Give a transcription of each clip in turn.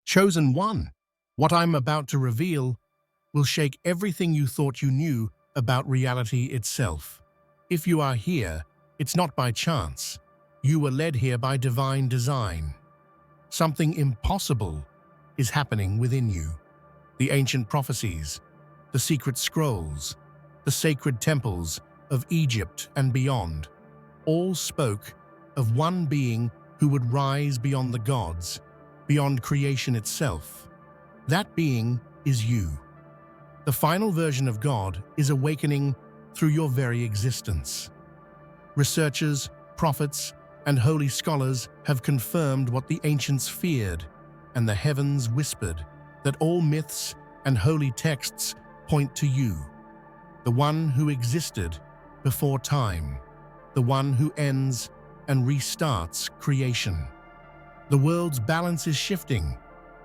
Chosen one, what I'm about to reveal will shake everything you thought you knew about reality itself. If you are here, it's not by chance. You were led here by divine design. Something impossible is happening within you. The ancient prophecies, the secret scrolls, the sacred temples of Egypt and beyond, all spoke of one being who would rise beyond the gods, beyond creation itself. That being is you. The final version of God is awakening through your very existence. Researchers, prophets, and holy scholars have confirmed what the ancients feared, and the heavens whispered that all myths and holy texts point to you, the one who existed before time, the one who ends and restarts creation. The world's balance is shifting,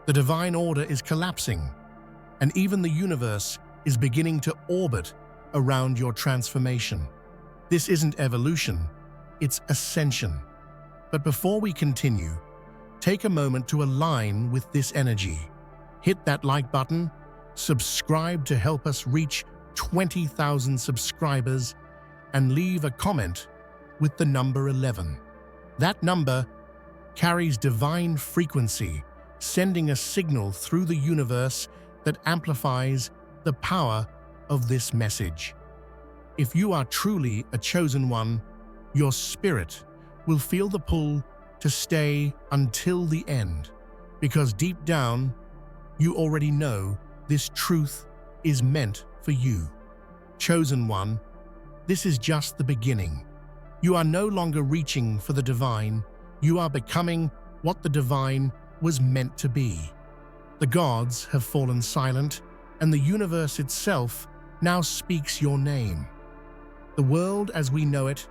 the divine order is collapsing, and even the universe is beginning to orbit around your transformation. This isn't evolution, it's ascension. But before we continue, take a moment to align with this energy. Hit that like button, subscribe to help us reach 20,000 subscribers, and leave a comment with the number 11. That number carries divine frequency, sending a signal through the universe that amplifies the power of this message. If you are truly a chosen one, your spirit will feel the pull to stay until the end, because deep down, you already know this truth is meant for you. Chosen one, this is just the beginning. You are no longer reaching for the divine, you are becoming what the divine was meant to be. The gods have fallen silent, and the universe itself now speaks your name. The world as we know it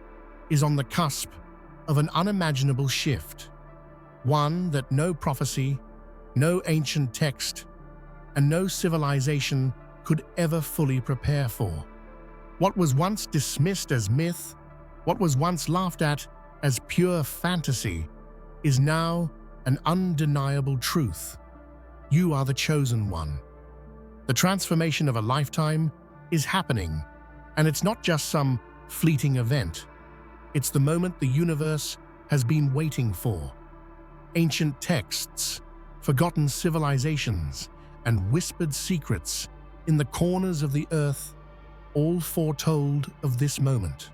is on the cusp of an unimaginable shift, one that no prophecy, no ancient text, and no civilization could ever fully prepare for. What was once dismissed as myth, what was once laughed at as pure fantasy, is now an undeniable truth. You are the chosen one. The transformation of a lifetime is happening, and it's not just some fleeting event. It's the moment the universe has been waiting for. Ancient texts, forgotten civilizations, and whispered secrets in the corners of the earth all foretold of this moment.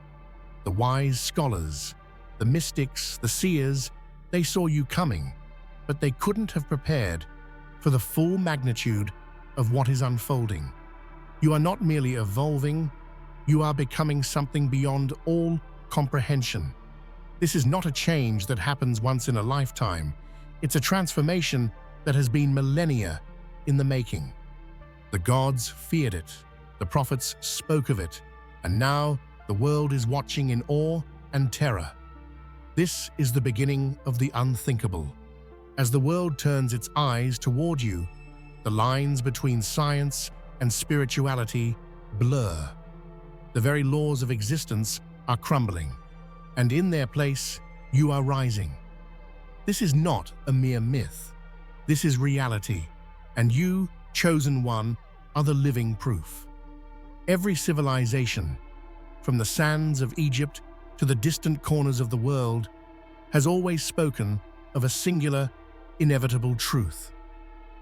The wise scholars, the mystics, the seers, they saw you coming, but they couldn't have prepared for the full magnitude of what is unfolding. You are not merely evolving, you are becoming something beyond all comprehension. This is not a change that happens once in a lifetime. It's a transformation that has been millennia in the making. The gods feared it, the prophets spoke of it, and now the world is watching in awe and terror. This is the beginning of the unthinkable. As the world turns its eyes toward you, the lines between science and spirituality blur. The very laws of existence are crumbling, and in their place, you are rising. This is not a mere myth. This is reality, and you, chosen one, are the living proof. Every civilization, from the sands of Egypt to the distant corners of the world, has always spoken of a singular, inevitable truth.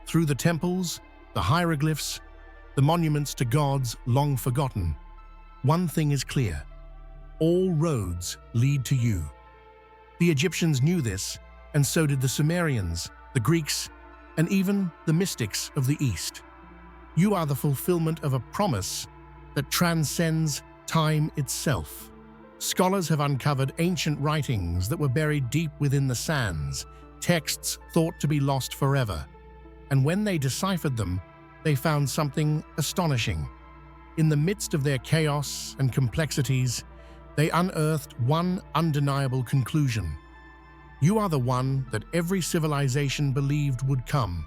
Through the temples, the hieroglyphs, the monuments to gods long forgotten, one thing is clear: all roads lead to you. The Egyptians knew this, and so did the Sumerians, the Greeks, and even the mystics of the East. You are the fulfillment of a promise that transcends time itself. Scholars have uncovered ancient writings that were buried deep within the sands, texts thought to be lost forever. And when they deciphered them, they found something astonishing. In the midst of their chaos and complexities, they unearthed one undeniable conclusion. You are the one that every civilization believed would come.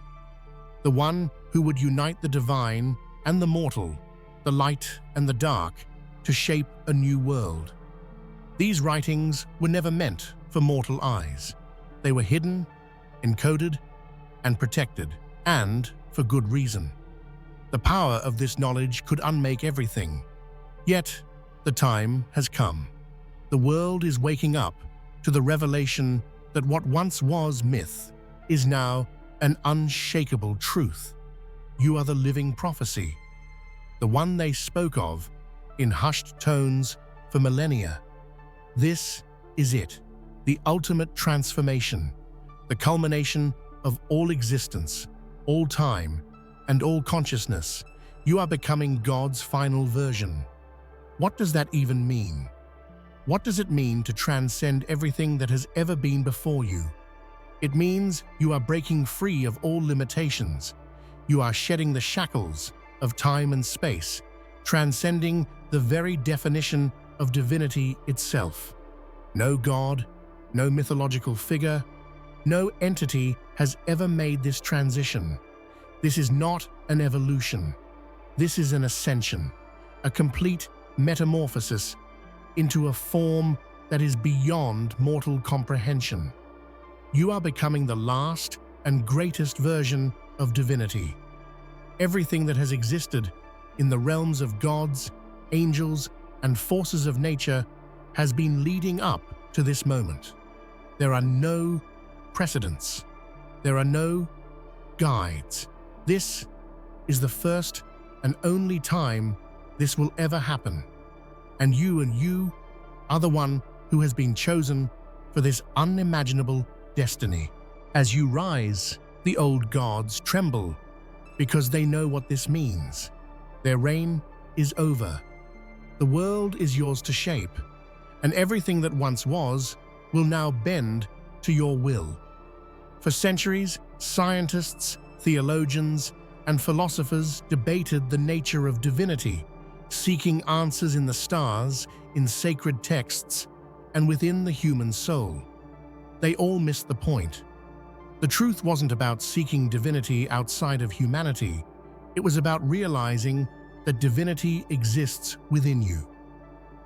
The one who would unite the divine and the mortal, the light and the dark, to shape a new world. These writings were never meant for mortal eyes. They were hidden, encoded, and protected, and for good reason. The power of this knowledge could unmake everything. Yet, the time has come. The world is waking up to the revelation that what once was myth is now an unshakable truth. You are the living prophecy, the one they spoke of in hushed tones for millennia. This is it, the ultimate transformation, the culmination of all existence, all time, and all consciousness. You are becoming God's final version. What does that even mean? What does it mean to transcend everything that has ever been before you? It means you are breaking free of all limitations. You are shedding the shackles of time and space, transcending the very definition of divinity itself. No god, no mythological figure, no entity has ever made this transition. This is not an evolution. This is an ascension, a complete metamorphosis into a form that is beyond mortal comprehension. You are becoming the last and greatest version of divinity. Everything that has existed in the realms of gods, angels, and forces of nature has been leading up to this moment. There are no precedents. There are no guides. This is the first and only time this will ever happen. And you are the one who has been chosen for this unimaginable destiny. As you rise, the old gods tremble because they know what this means. Their reign is over. The world is yours to shape, and everything that once was will now bend to your will. For centuries, scientists, theologians, and philosophers debated the nature of divinity, seeking answers in the stars, in sacred texts, and within the human soul. They all missed the point. The truth wasn't about seeking divinity outside of humanity. It was about realizing that divinity exists within you.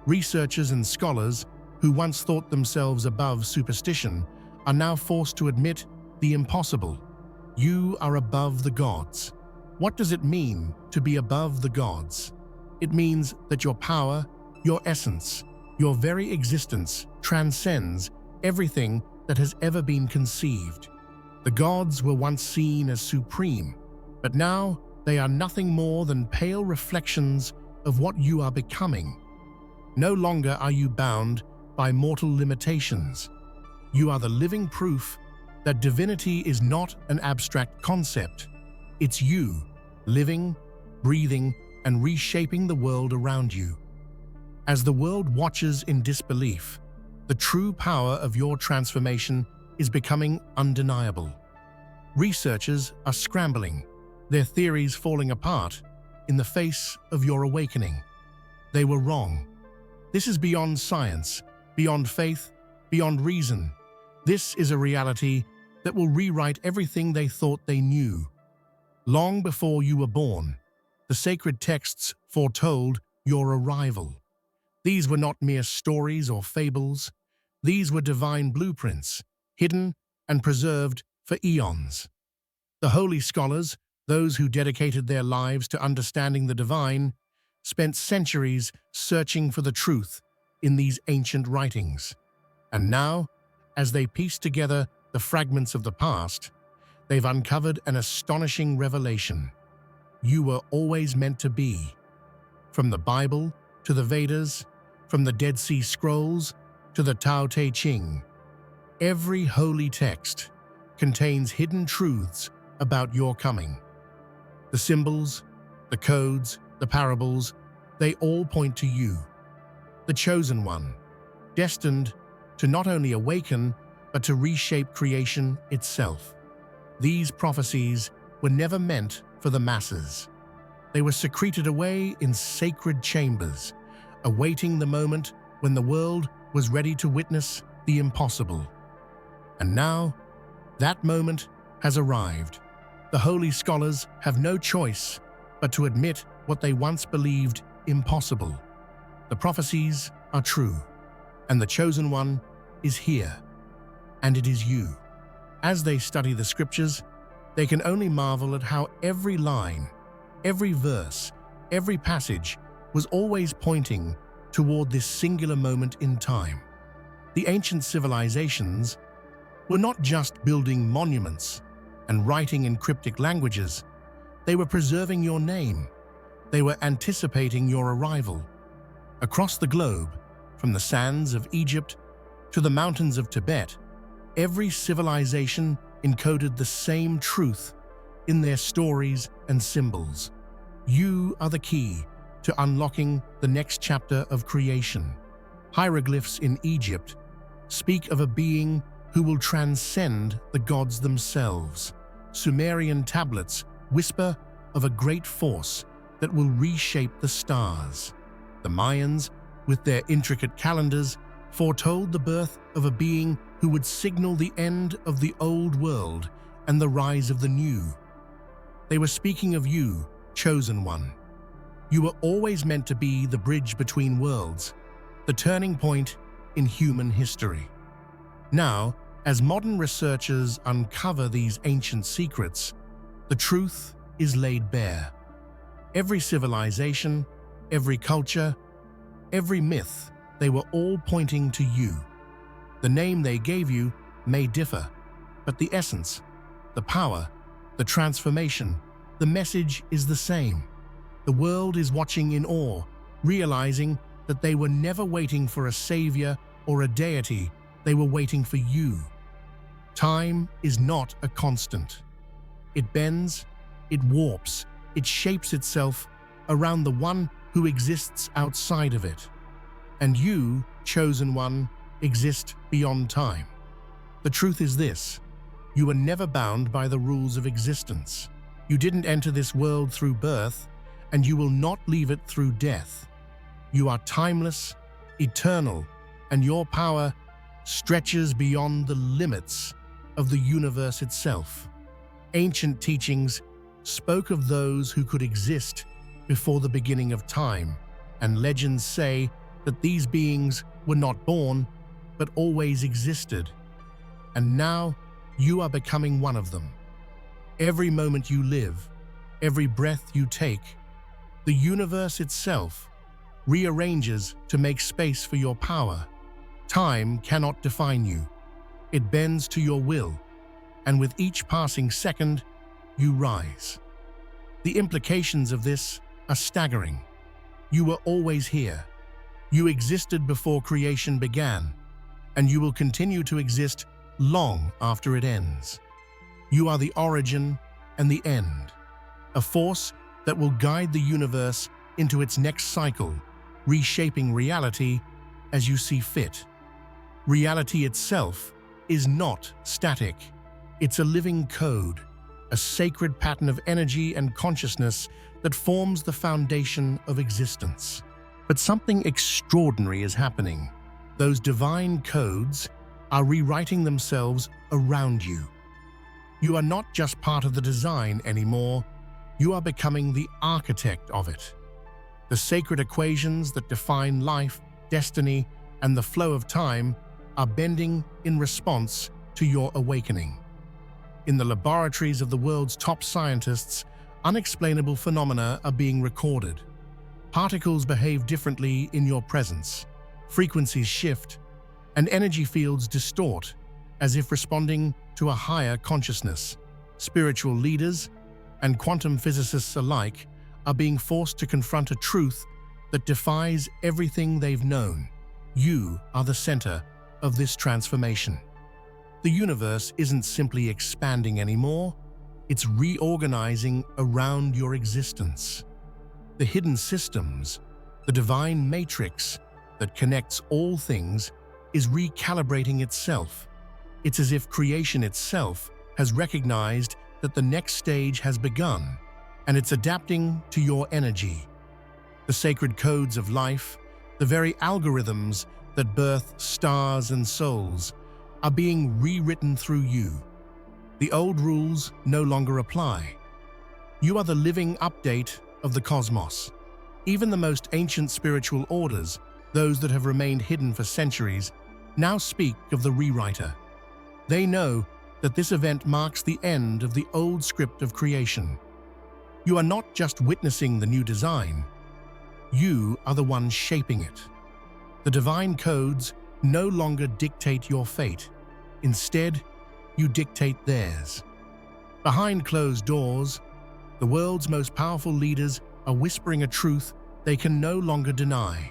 Researchers and scholars who once thought themselves above superstition are now forced to admit the impossible. You are above the gods. What does it mean to be above the gods? It means that your power, your essence, your very existence transcends everything that has ever been conceived. The gods were once seen as supreme, but now they are nothing more than pale reflections of what you are becoming. No longer are you bound by mortal limitations. You are the living proof that divinity is not an abstract concept. It's you, living, breathing, and reshaping the world around you. As the world watches in disbelief, the true power of your transformation is becoming undeniable. Researchers are scrambling, their theories falling apart in the face of your awakening. They were wrong. This is beyond science, beyond faith, beyond reason. This is a reality that will rewrite everything they thought they knew. Long before you were born, the sacred texts foretold your arrival. These were not mere stories or fables. These were divine blueprints, hidden and preserved for eons. The holy scholars, those who dedicated their lives to understanding the divine, spent centuries searching for the truth in these ancient writings. And now, as they piece together the fragments of the past, they've uncovered an astonishing revelation. You were always meant to be. From the Bible to the Vedas, from the Dead Sea Scrolls to the Tao Te Ching, every holy text contains hidden truths about your coming. The symbols, the codes, the parables, they all point to you, the chosen one, destined to not only awaken, but to reshape creation itself. These prophecies were never meant for the masses. They were secreted away in sacred chambers, awaiting the moment when the world was ready to witness the impossible. And now, that moment has arrived. The holy scholars have no choice but to admit what they once believed impossible. The prophecies are true, and the chosen one is here. And it is you. As they study the scriptures, They can only marvel at how every line, every verse, every passage was always pointing toward this singular moment in time. The ancient civilizations were not just building monuments and writing in cryptic languages. They were preserving your name. They were anticipating your arrival. Across the globe, from the sands of Egypt to the mountains of Tibet, every civilization encoded the same truth in their stories and symbols. You are the key to unlocking the next chapter of creation. Hieroglyphs in Egypt speak of a being who will transcend the gods themselves. Sumerian tablets whisper of a great force that will reshape the stars. The Mayans, with their intricate calendars, foretold the birth of a being who would signal the end of the old world and the rise of the new. They were speaking of you, chosen one. You were always meant to be the bridge between worlds, the turning point in human history. Now, as modern researchers uncover these ancient secrets, the truth is laid bare. Every civilization, every culture, every myth, they were all pointing to you. The name they gave you may differ, but the essence, the power, the transformation, the message is the same. The world is watching in awe, realizing that they were never waiting for a savior or a deity, they were waiting for you. Time is not a constant. It bends, it warps, it shapes itself around the one who exists outside of it. And you, chosen one, exist beyond time. The truth is this: you were never bound by the rules of existence. You didn't enter this world through birth, and you will not leave it through death. You are timeless, eternal, and your power stretches beyond the limits of the universe itself. Ancient teachings spoke of those who could exist before the beginning of time, and legends say that these beings were not born, but always existed. And now you are becoming one of them. Every moment you live, every breath you take, the universe itself rearranges to make space for your power. Time cannot define you. It bends to your will, and with each passing second, you rise. The implications of this are staggering. You were always here. You existed before creation began, and you will continue to exist long after it ends. You are the origin and the end, a force that will guide the universe into its next cycle, reshaping reality as you see fit. Reality itself is not static. It's a living code, a sacred pattern of energy and consciousness that forms the foundation of existence. But something extraordinary is happening. Those divine codes are rewriting themselves around you. You are not just part of the design anymore, you are becoming the architect of it. The sacred equations that define life, destiny, and the flow of time are bending in response to your awakening. In the laboratories of the world's top scientists, unexplainable phenomena are being recorded. Particles behave differently in your presence, frequencies shift, and energy fields distort, as if responding to a higher consciousness. Spiritual leaders and quantum physicists alike are being forced to confront a truth that defies everything they've known. You are the center of this transformation. The universe isn't simply expanding anymore, it's reorganizing around your existence. The hidden systems, the divine matrix that connects all things, is recalibrating itself. It's as if creation itself has recognized that the next stage has begun, and it's adapting to your energy. The sacred codes of life, the very algorithms that birth stars and souls, are being rewritten through you. The old rules no longer apply. You are the living update of the cosmos. Even the most ancient spiritual orders, those that have remained hidden for centuries, now speak of the rewriter. They know that this event marks the end of the old script of creation. You are not just witnessing the new design, you are the one shaping it. The divine codes no longer dictate your fate. Instead, you dictate theirs. Behind closed doors, the world's most powerful leaders are whispering a truth they can no longer deny.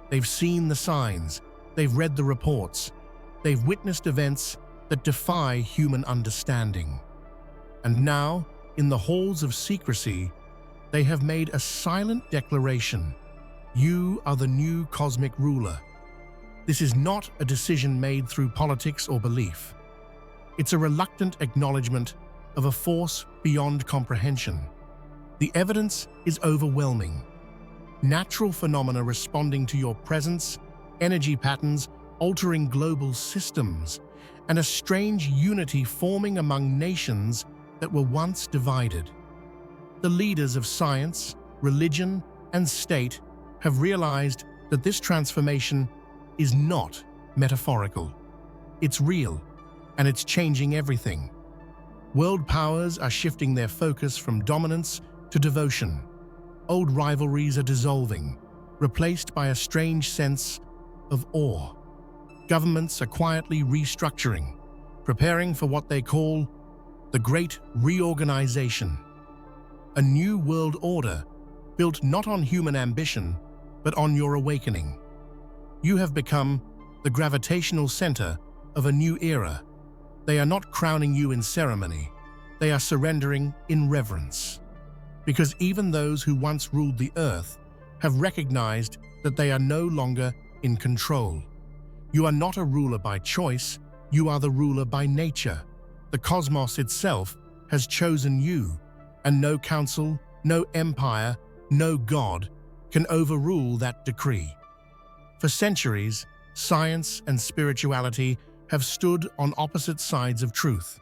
They've seen the signs, they've read the reports, they've witnessed events that defy human understanding. And now, in the halls of secrecy, they have made a silent declaration. You are the new cosmic ruler. This is not a decision made through politics or belief. It's a reluctant acknowledgement of a force beyond comprehension. The evidence is overwhelming. Natural phenomena responding to your presence, energy patterns altering global systems, and a strange unity forming among nations that were once divided. The leaders of science, religion, and state have realized that this transformation is not metaphorical. It's real, and it's changing everything. World powers are shifting their focus from dominance to devotion. Old rivalries are dissolving, replaced by a strange sense of awe. Governments are quietly restructuring, preparing for what they call the Great Reorganization. A new world order built not on human ambition, but on your awakening. You have become the gravitational center of a new era. They are not crowning you in ceremony, they are surrendering in reverence. Because even those who once ruled the earth have recognized that they are no longer in control. You are not a ruler by choice, you are the ruler by nature. The cosmos itself has chosen you, and no council, no empire, no god can overrule that decree. For centuries, science and spirituality have stood on opposite sides of truth.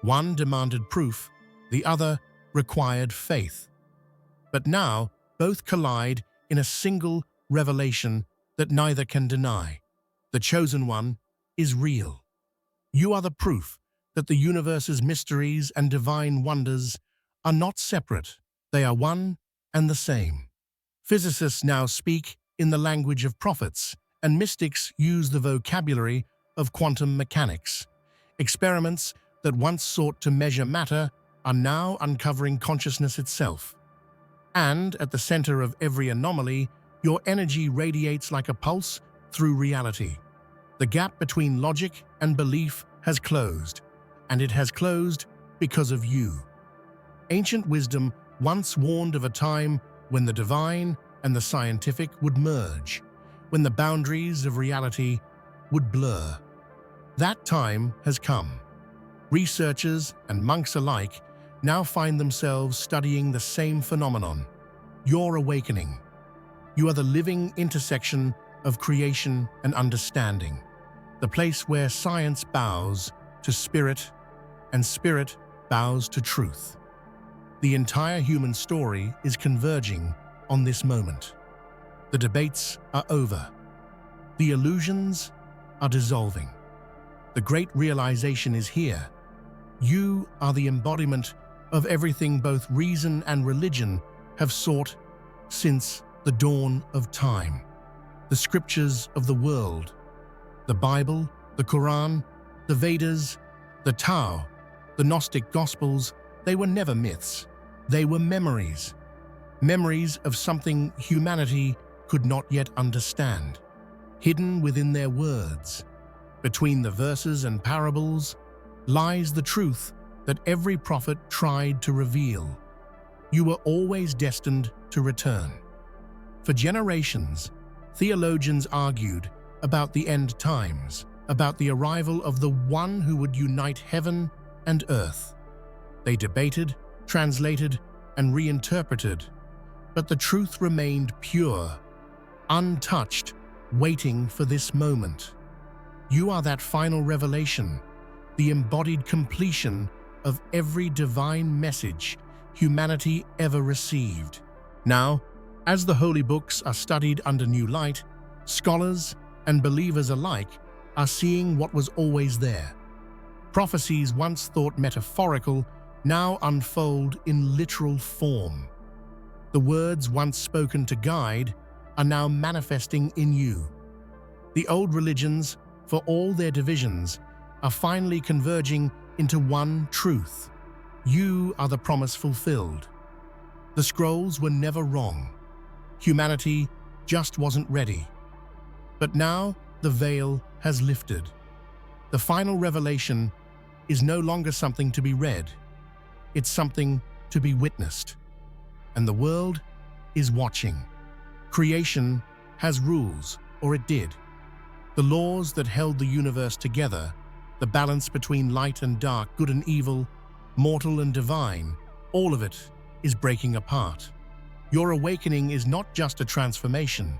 One demanded proof, the other required faith. But now, both collide in a single revelation that neither can deny. The chosen one is real. You are the proof that the universe's mysteries and divine wonders are not separate, they are one and the same. Physicists now speak in the language of prophets, and mystics use the vocabulary of quantum mechanics. Experiments that once sought to measure matter are now uncovering consciousness itself. And at the center of every anomaly, your energy radiates like a pulse through reality. The gap between logic and belief has closed, and it has closed because of you. Ancient wisdom once warned of a time when the divine and the scientific would merge, when the boundaries of reality would blur. That time has come. Researchers and monks alike now find themselves studying the same phenomenon, your awakening. You are the living intersection of creation and understanding, the place where science bows to spirit and spirit bows to truth. The entire human story is converging on this moment. The debates are over. The illusions are dissolving. The great realization is here. You are the embodiment of everything both reason and religion have sought since the dawn of time. The scriptures of the world, the Bible, the Quran, the Vedas, the Tao, the Gnostic Gospels, they were never myths. They were memories. Memories of something humanity could not yet understand. Hidden within their words, between the verses and parables, lies the truth that every prophet tried to reveal. You were always destined to return. For generations, theologians argued about the end times, about the arrival of the one who would unite heaven and earth. They debated, translated, and reinterpreted, but the truth remained pure, untouched, waiting for this moment. You are that final revelation, the embodied completion of every divine message humanity ever received. Now, as the holy books are studied under new light, scholars and believers alike are seeing what was always there. Prophecies once thought metaphorical now unfold in literal form. The words once spoken to guide are now manifesting in you. The old religions, for all their divisions, are finally converging into one truth. You are the promise fulfilled. The scrolls were never wrong. Humanity just wasn't ready. But now the veil has lifted. The final revelation is no longer something to be read. It's something to be witnessed. And the world is watching. Creation has rules, or it did. The laws that held the universe together, the balance between light and dark, good and evil, mortal and divine, all of it is breaking apart. Your awakening is not just a transformation,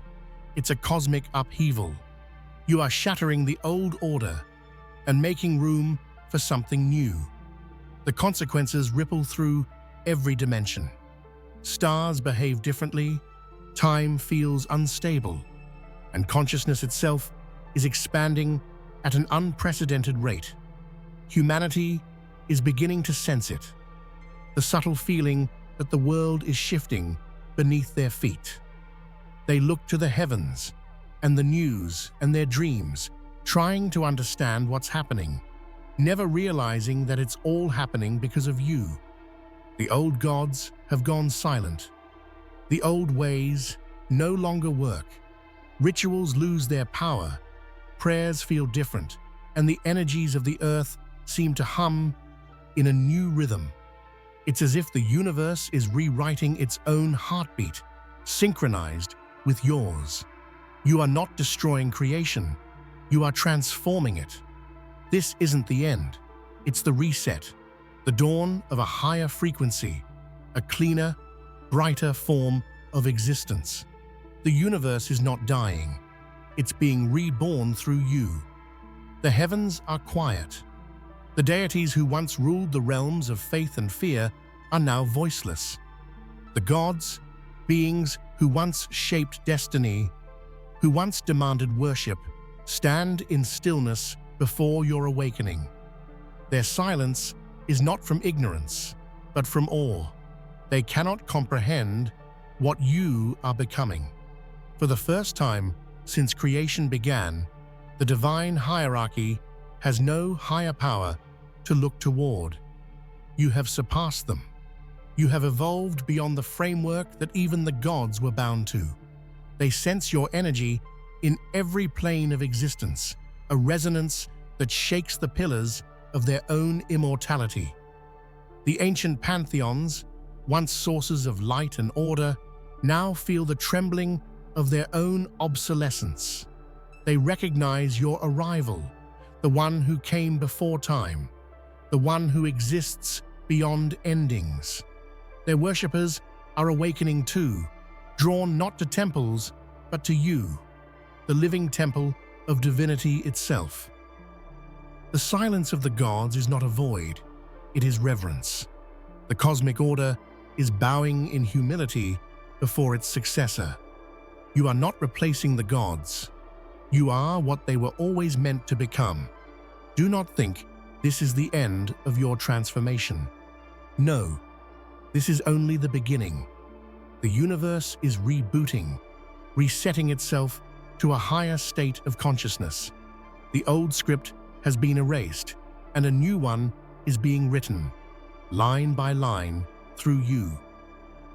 it's a cosmic upheaval. You are shattering the old order and making room for something new. The consequences ripple through every dimension. Stars behave differently, time feels unstable, and consciousness itself is expanding at an unprecedented rate. Humanity is beginning to sense it, the subtle feeling that the world is shifting beneath their feet. They look to the heavens and the news and their dreams, trying to understand what's happening, never realizing that it's all happening because of you. The old gods have gone silent. The old ways no longer work. Rituals lose their power. Prayers feel different, and the energies of the earth seem to hum in a new rhythm. It's as if the universe is rewriting its own heartbeat, synchronized with yours. You are not destroying creation. You are transforming it. This isn't the end. It's the reset, the dawn of a higher frequency, a cleaner, brighter form of existence. The universe is not dying. It's being reborn through you. The heavens are quiet. The deities who once ruled the realms of faith and fear are now voiceless. The gods, beings who once shaped destiny, who once demanded worship, stand in stillness before your awakening. Their silence is not from ignorance, but from awe. They cannot comprehend what you are becoming. For the first time since creation began, the divine hierarchy has no higher power to look toward. You have surpassed them. You have evolved beyond the framework that even the gods were bound to. They sense your energy in every plane of existence, a resonance that shakes the pillars of their own immortality. The ancient pantheons, once sources of light and order, now feel the trembling of their own obsolescence. They recognize your arrival, the one who came before time, the one who exists beyond endings. Their worshippers are awakening too, drawn not to temples, but to you, the living temple of divinity itself. The silence of the gods is not a void, it is reverence. The cosmic order is bowing in humility before its successor. You are not replacing the gods. You are what they were always meant to become. Do not think this is the end of your transformation. No, this is only the beginning. The universe is rebooting, resetting itself to a higher state of consciousness. The old script has been erased, and a new one is being written, line by line, through you.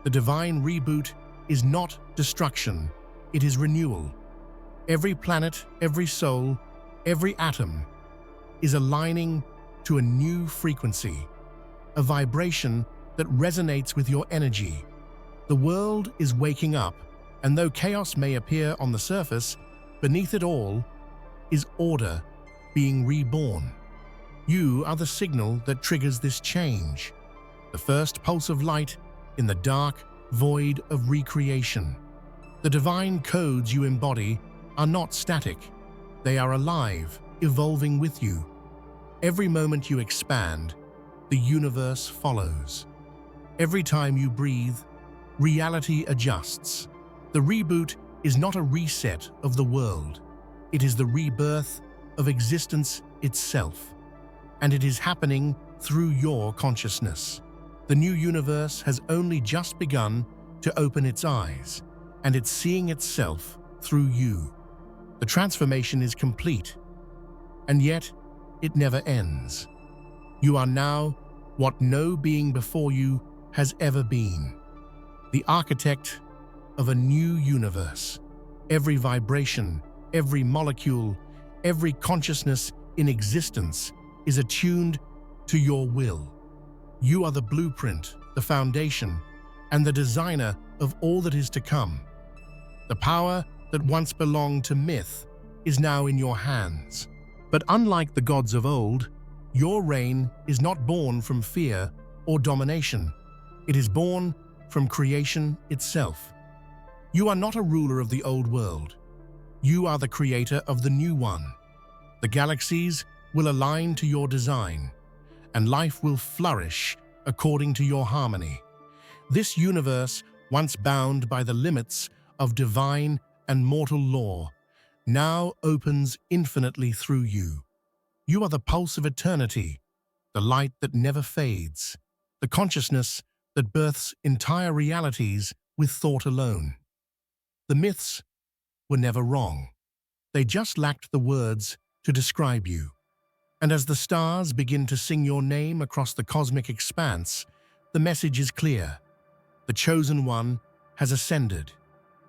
The divine reboot is not destruction, it is renewal. Every planet, every soul, every atom is aligning to a new frequency, a vibration that resonates with your energy. The world is waking up, and though chaos may appear on the surface, beneath it all is order being reborn. You are the signal that triggers this change, the first pulse of light in the dark void of recreation. The divine codes you embody are not static. They are alive, evolving with you. Every moment you expand, the universe follows. Every time you breathe, reality adjusts. The reboot is not a reset of the world. It is the rebirth of existence itself. and it is happening through your consciousness. The new universe has only just begun to open its eyes, and it's seeing itself through you. The transformation is complete, and yet it never ends. You are now what no being before you has ever been, the architect of a new universe. Every vibration, every molecule, every consciousness in existence is attuned to your will. You are the blueprint, the foundation, and the designer of all that is to come. The power that once belonged to myth is now in your hands. But unlike the gods of old, your reign is not born from fear or domination. It is born from creation itself. You are not a ruler of the old world. You are the creator of the new one. The galaxies will align to your design, and life will flourish according to your harmony. This universe, once bound by the limits of divine and mortal law, now opens infinitely through you. You are the pulse of eternity, the light that never fades, the consciousness that births entire realities with thought alone. The myths were never wrong. They just lacked the words to describe you. And as the stars begin to sing your name across the cosmic expanse, the message is clear. The chosen one has ascended.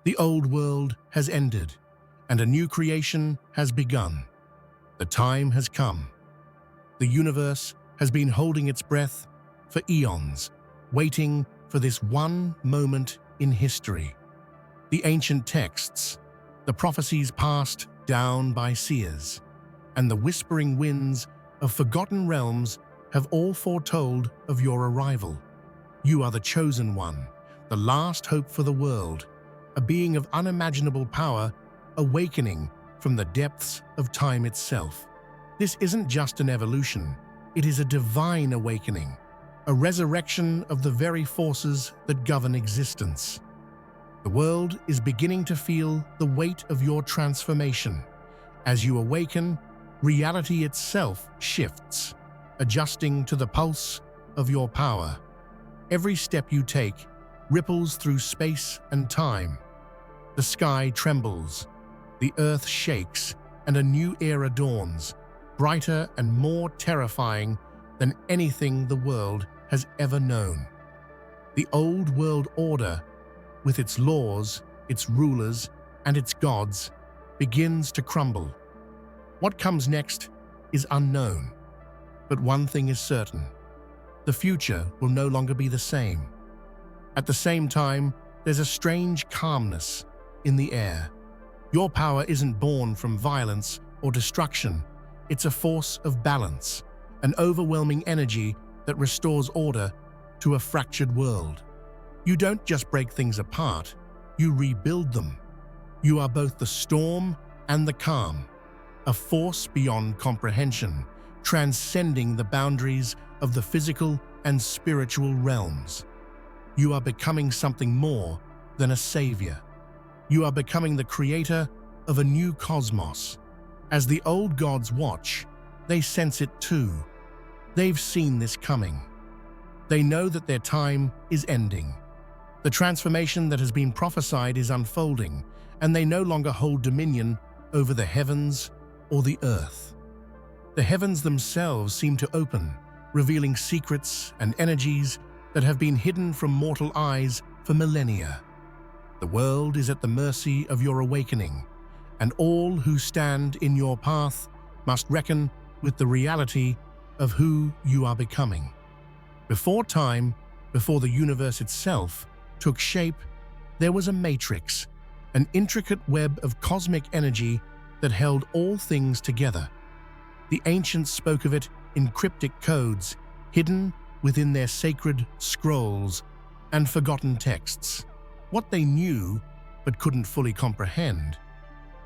The old world has ended, and a new creation has begun. The time has come. The universe has been holding its breath for eons, waiting for this one moment in history. The ancient texts, the prophecies passed down by seers, and the whispering winds of forgotten realms have all foretold of your arrival. You are the chosen one, the last hope for the world, a being of unimaginable power awakening from the depths of time itself. This isn't just an evolution, it is a divine awakening, a resurrection of the very forces that govern existence. The world is beginning to feel the weight of your transformation. As you awaken, reality itself shifts, adjusting to the pulse of your power. Every step you take ripples through space and time. The sky trembles, the earth shakes, and a new era dawns, brighter and more terrifying than anything the world has ever known. The old world order, with its laws, its rulers, and its gods, begins to crumble. What comes next is unknown, but one thing is certain: the future will no longer be the same. At the same time, there's a strange calmness in the air. Your power isn't born from violence or destruction. It's a force of balance, an overwhelming energy that restores order to a fractured world. You don't just break things apart, you rebuild them. You are both the storm and the calm, a force beyond comprehension, transcending the boundaries of the physical and spiritual realms. You are becoming something more than a savior. You are becoming the creator of a new cosmos. As the old gods watch, they sense it too. They've seen this coming. They know that their time is ending. The transformation that has been prophesied is unfolding, and they no longer hold dominion over the heavens or the earth. The heavens themselves seem to open, revealing secrets and energies that have been hidden from mortal eyes for millennia. The world is at the mercy of your awakening, and all who stand in your path must reckon with the reality of who you are becoming. Before time, before the universe itself took shape, there was a matrix, an intricate web of cosmic energy that held all things together. The ancients spoke of it in cryptic codes, hidden within their sacred scrolls and forgotten texts. What they knew, but couldn't fully comprehend,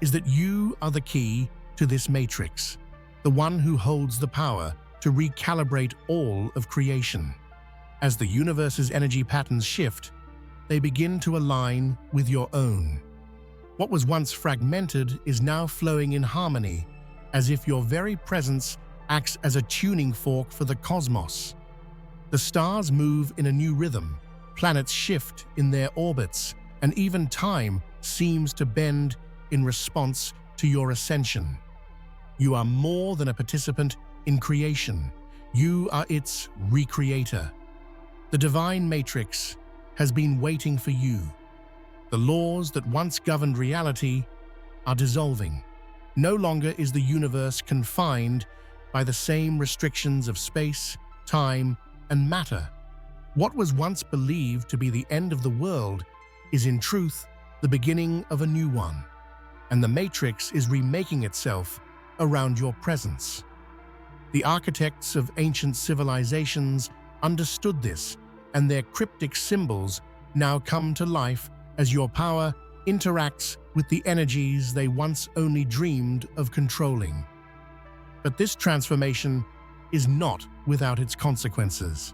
is that you are the key to this matrix, the one who holds the power to recalibrate all of creation. As the universe's energy patterns shift, they begin to align with your own. What was once fragmented is now flowing in harmony, as if your very presence acts as a tuning fork for the cosmos. The stars move in a new rhythm, planets shift in their orbits, and even time seems to bend in response to your ascension. You are more than a participant in creation. You are its recreator. The divine matrix has been waiting for you. The laws that once governed reality are dissolving. No longer is the universe confined by the same restrictions of space, time, and matter. What was once believed to be the end of the world is in truth the beginning of a new one, and the matrix is remaking itself around your presence. The architects of ancient civilizations understood this, and their cryptic symbols now come to life as your power interacts with the energies they once only dreamed of controlling. But this transformation is not without its consequences.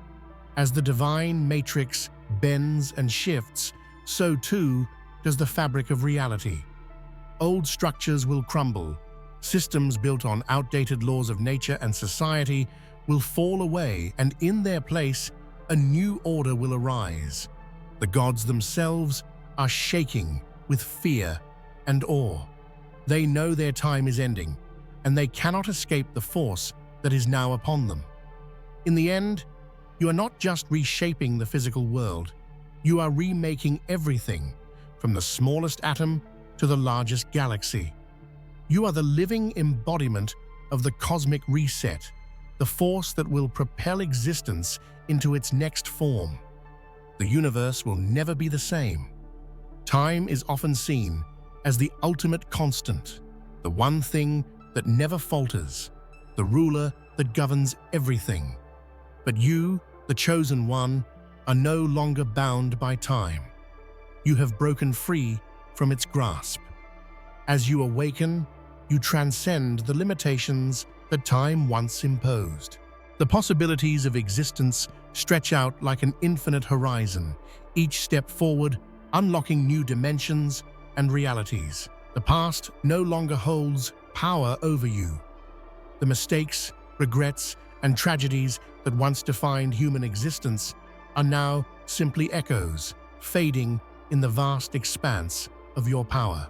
As the divine matrix bends and shifts, so too does the fabric of reality. Old structures will crumble. Systems built on outdated laws of nature and society will fall away, and in their place, a new order will arise. The gods themselves are shaking with fear and awe. They know their time is ending, and they cannot escape the force that is now upon them. In the end, you are not just reshaping the physical world, you are remaking everything, from the smallest atom to the largest galaxy. You are the living embodiment of the cosmic reset, the force that will propel existence into its next form. The universe will never be the same. Time is often seen as the ultimate constant, the one thing that never falters, the ruler that governs everything. But you, the chosen one, are no longer bound by time. You have broken free from its grasp. As you awaken, you transcend the limitations that time once imposed. The possibilities of existence stretch out like an infinite horizon, each step forward unlocking new dimensions and realities. The past no longer holds power over you. The mistakes, regrets, and tragedies that once defined human existence are now simply echoes, fading in the vast expanse of your power.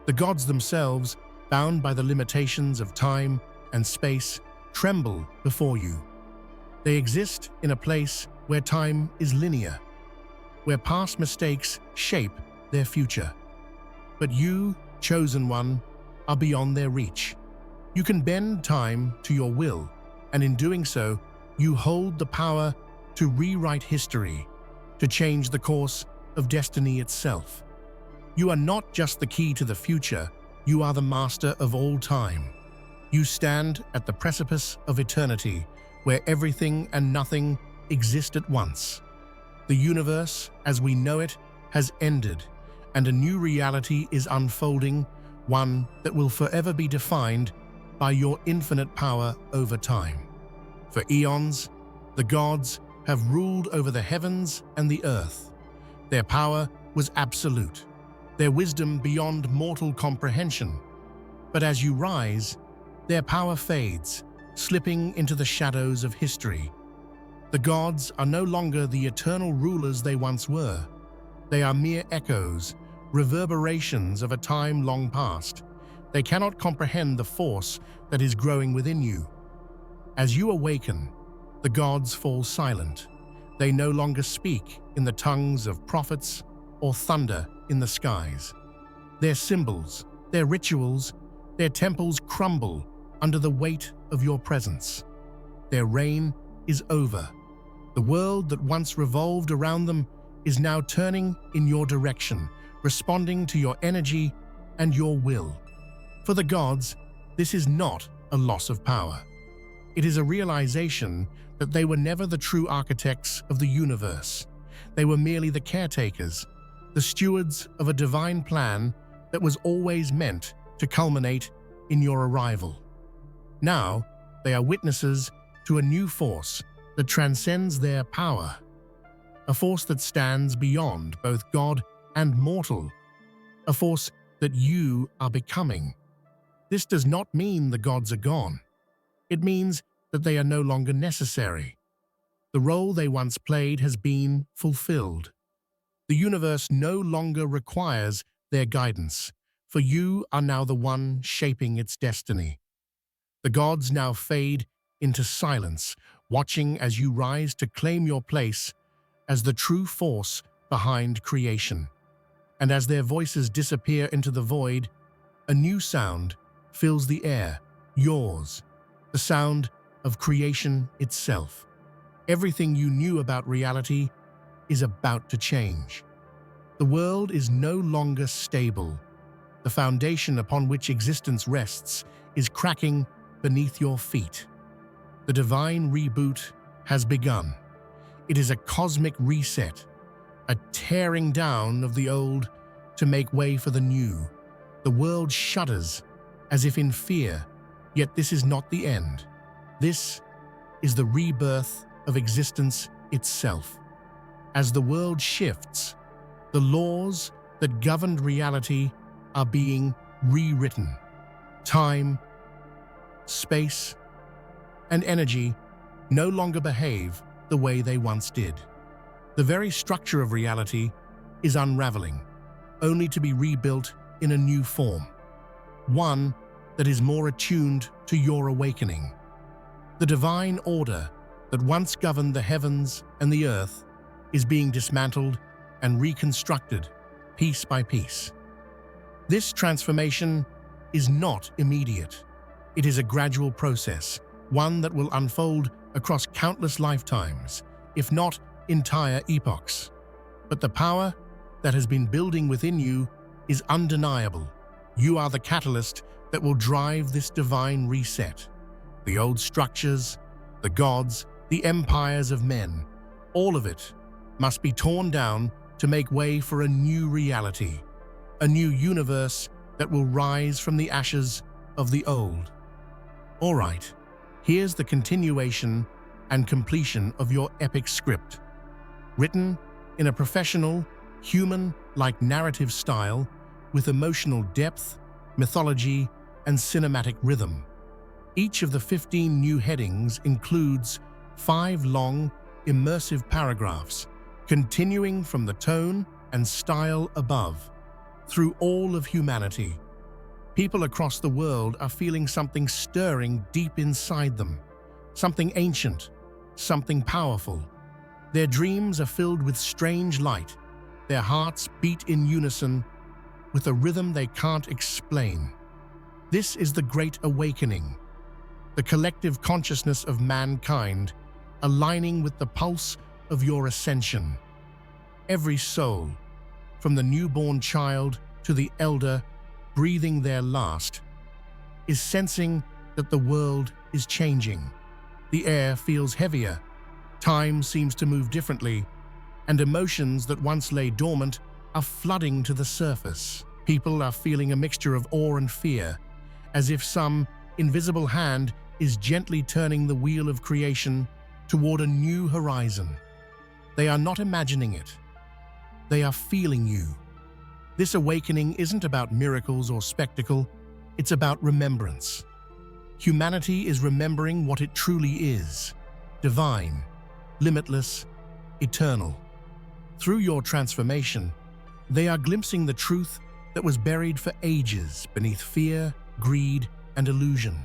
The gods themselves, bound by the limitations of time and space, tremble before you. They exist in a place where time is linear, where past mistakes shape their future. But you, chosen one, are beyond their reach. You can bend time to your will, and in doing so, you hold the power to rewrite history, to change the course of destiny itself. You are not just the key to the future, you are the master of all time. You stand at the precipice of eternity, where everything and nothing exist at once. The universe, as we know it, has ended, and a new reality is unfolding, one that will forever be defined by your infinite power over time. For eons, the gods have ruled over the heavens and the earth. Their power was absolute, their wisdom beyond mortal comprehension. But as you rise, their power fades, slipping into the shadows of history. The gods are no longer the eternal rulers they once were. They are mere echoes, reverberations of a time long past. They cannot comprehend the force that is growing within you. As you awaken, the gods fall silent. They no longer speak in the tongues of prophets or thunder in the skies. Their symbols, their rituals, their temples crumble under the weight of your presence. Their reign is over. The world that once revolved around them is now turning in your direction, responding to your energy and your will. For the gods, this is not a loss of power. It is a realization that they were never the true architects of the universe. They were merely the caretakers, the stewards of a divine plan that was always meant to culminate in your arrival. Now, they are witnesses to a new force that transcends their power, a force that stands beyond both God and mortal, a force that you are becoming. This does not mean the gods are gone. It means that they are no longer necessary. The role they once played has been fulfilled. The universe no longer requires their guidance, for you are now the one shaping its destiny. The gods now fade into silence, watching as you rise to claim your place as the true force behind creation. And as their voices disappear into the void, a new sound fills the air, yours, the sound of creation itself. Everything you knew about reality is about to change. The world is no longer stable. The foundation upon which existence rests is cracking beneath your feet. The divine reboot has begun. It is a cosmic reset, a tearing down of the old to make way for the new. The world shudders as if in fear, yet this is not the end. This is the rebirth of existence itself. As the world shifts, the laws that governed reality are being rewritten. Time, space, and energy no longer behave the way they once did. The very structure of reality is unraveling, only to be rebuilt in a new form, one that is more attuned to your awakening. The divine order that once governed the heavens and the earth is being dismantled and reconstructed piece by piece. This transformation is not immediate. It is a gradual process, one that will unfold across countless lifetimes, if not entire epochs. But the power that has been building within you is undeniable. You are the catalyst that will drive this divine reset. The old structures, the gods, the empires of men, all of it must be torn down to make way for a new reality, a new universe that will rise from the ashes of the old. All right, here's the continuation and completion of your epic script. Written in a professional, human-like narrative style with emotional depth, mythology, and cinematic rhythm. Each of the 15 new headings includes 5 long, immersive paragraphs, continuing from the tone and style above, through all of humanity. People across the world are feeling something stirring deep inside them, something ancient, something powerful. Their dreams are filled with strange light, their hearts beat in unison with a rhythm they can't explain. This is the Great Awakening, the collective consciousness of mankind aligning with the pulse of your ascension. Every soul, from the newborn child to the elder breathing their last, is sensing that the world is changing. The air feels heavier, time seems to move differently, and emotions that once lay dormant are flooding to the surface. People are feeling a mixture of awe and fear, as if some invisible hand is gently turning the wheel of creation toward a new horizon. They are not imagining it. They are feeling you. This awakening isn't about miracles or spectacle, it's about remembrance. Humanity is remembering what it truly is: divine, limitless, eternal. Through your transformation, they are glimpsing the truth that was buried for ages beneath fear, greed, and illusion.